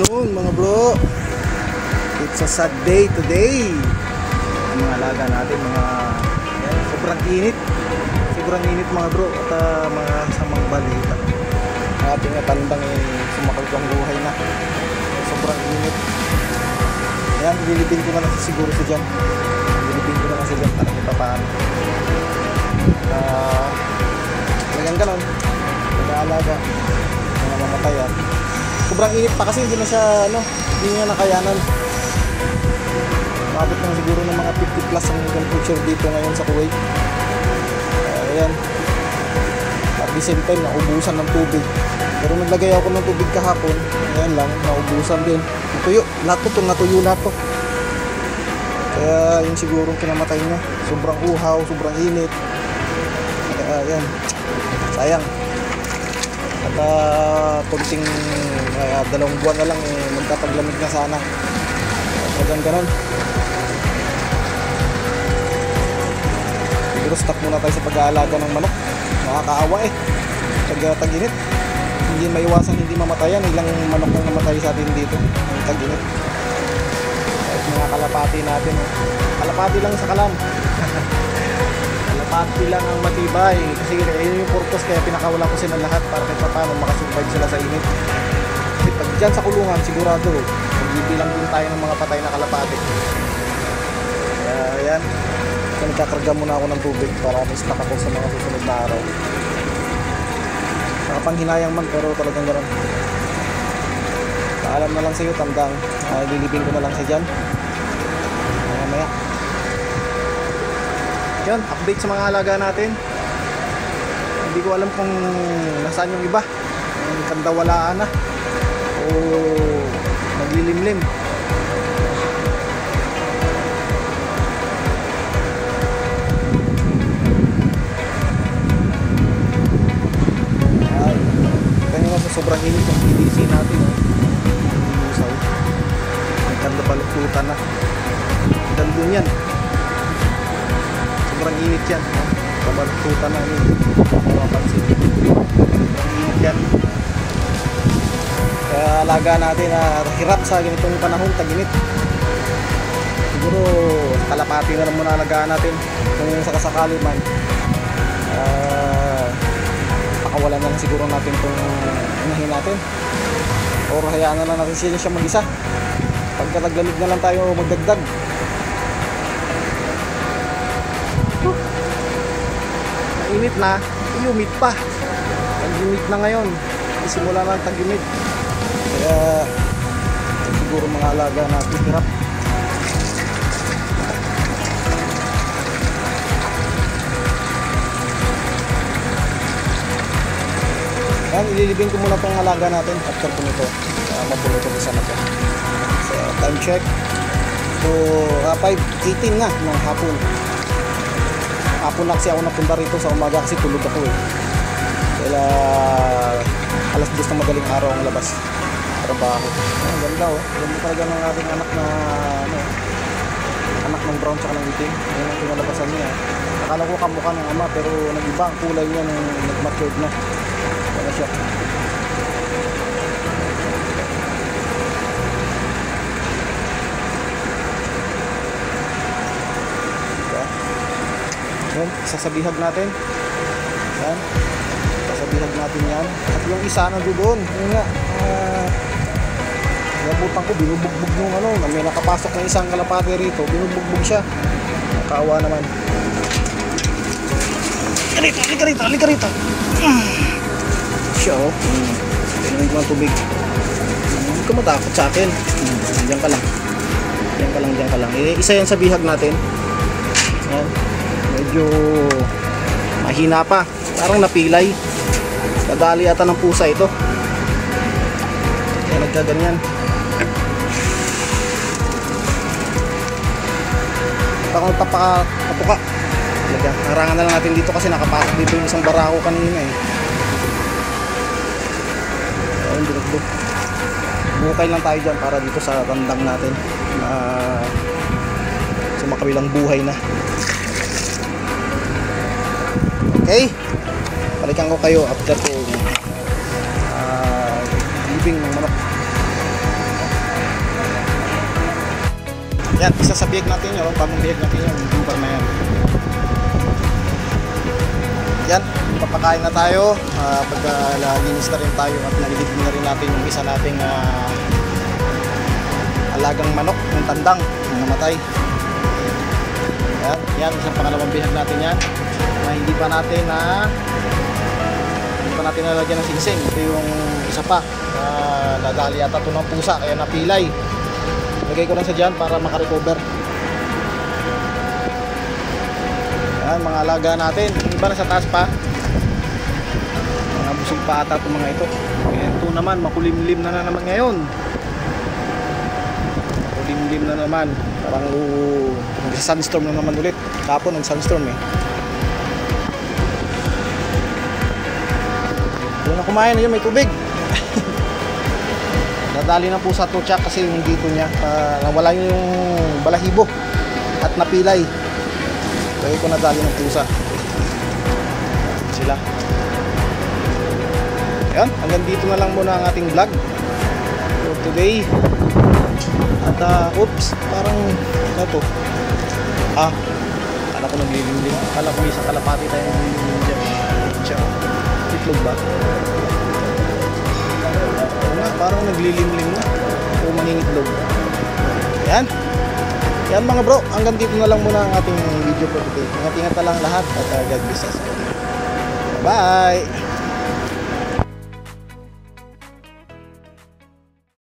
Yun mga bro, it's a sad day today. Ang mga alaga natin, sobrang init mga bro. At mga samang balita, ating tandang sumakal buhay na, sobrang init. Ayan, lilipin ko na lang siguro sa dyan. Lilipin ko na lang sa dyan para kita paano talagang ganon, nag-aalaga mga mamatayan. Sobrang init pa kasi hindi na siya hindi niya nakayanan. Umabot na siguro ng mga 50 plus ang temperature dito ngayon sa Kuwait. Ayan. At the same time naubusan ng tubig. Pero naglagay ako ng tubig kahapon. Ayan lang, naubusan din. Natuyo, lahat to natuyo lahat to. Kaya yun siguro kinamatay niya. Sobrang uhaw, sobrang init. Ayan. Sayang. At kunting 2 buwan na lang magkapaglamig na sana. Hanggang ganon. Siguro stop muna tayo sa pag-aalaga ng manok. Nakakaawa pag tag-init. Hindi maiwasan hindi mamatayan. Ilang manok nang namatay sa atin dito ng tag-init. Kahit mga kalapati natin. Kalapati lang sa kalam. Kalapati lang ang matibay. Kasi yun yung purpose kaya pinakawalan ko sila lahat para kahit paano makasurvive sila sa init. Kasi pag dyan sa kulungan sigurado magbibilang din tayo ng mga patay na kalapati. Kaya yan, nagkakarga muna ako ng tubig para ma-stock ako sa mga susunod na araw. Nakapanghinayang man pero talagang gano'n. Paalam na lang sa iyo, tandang lilipin ko na lang sa dyan mamaya. Yan, update sa mga alaga natin. Hindi ko alam kung nasaan yung iba, kandawalaan na o naglilimlim. Ay, kanya nga sobrang init yung PDC natin. Lusaw, may kandabalutan na dandun yan. Sobrang init yan. Kabalutan na yun. Mapapansin. Sobrang init yan. Kaya alaga natin na hirap sa ganitong panahon, tag-init. Siguro kalapati na lang muna alagaan natin. Kung sa kasakali man, pakawalan na lang siguro natin itong inahin natin. O hayaan na lang natin siya mag-isa. Pagka taglamig na lang tayo magdagdag. Init na, humid pa. Tag-init na ngayon. Simula na ang tag-init. Kaya siguro mga alaga natin hirap. Yan, ililibing ko muna itong alaga natin after ko nito. Mapuluto isa na po. So, time check. So, 5:18 na ng hapon. Hapon na kasi ako napunta rito sa umaga kasi tulog ako Kaya alas 10 na madaling araw ang labas trabaho. Ang ganda ganda talaga ng ating anak na anak ng brown tsaka ng itim. Ayun ang pinalabasan niya. Akala ko kamukha ng ama pero nag-iba ang kulay niya nung nag-matured na. Kaya siya. Yan, sasabihag natin. Yan. Sasabihag natin yan. At yung isa na doon. Yun nga. Nabutan ko, binubugbog yung may nakapasok na isang kalapati rito. Binubugbog siya. Nakaawa naman. Halika rito. Siya Tingnan ko ang tubig. Hindi ka matakot sa akin. Diyan ka lang. Isa yan sa bihag natin. Yan. Medyo mahina pa, parang napilay. Kadali ata ng pusa ito. Kaya nagkaganyan. Parang tapaka. Harangan na lang natin dito kasi nakapasok dito yung isang barako kanina Ayun, binugbo. Bukay lang tayo dyan para dito sa tandang natin na sumakabilang buhay na. Okay, balikan ko kayo after ko living ng manok. Yan, isa sa biyag natin yun, bagong biyag natin yun, yung lumbar na yan. Yan, papakain na tayo. Pagka linis na rin tayo at nalilid na rin natin yung isa nating alagang manok, yung tandang, yung namatay. Yan, yan, isang pangalawang bihag natin yan na hindi pa natin nalagyan ng singsing. Ito yung isa pa, nadali yata ito ng pusa kaya napilay. Lagay ko lang sa dyan para makarecover. Yan, mga alaga natin. Yung iba na sa taas pa, mga busog pa ata itong mga ito. Ito naman, makulimlim na naman ngayon. Makulimlim na naman. Parang nag-sunstorm na naman ulit. Kapon nag-sunstorm eh. Doon na kumain na yun, may tubig. Nadali na po sa tutsak kasi yung dito niya nawala yung balahibo at napilay. Kaya ko nadali ng pusa sila. Ayan, hanggang dito na lang muna ang ating vlog for today. At oops, parang ano to, akala ko naglilimlim. Akala ko may isang kalapati tayo naglilimlim dyan. Itlog ba? Parang naglilimlim na o mangingitlog. Yan. Yan mga bro, hanggang dito na lang muna ang ating video for today. Ingat-ingat na lang lahat at God bless us. Bye!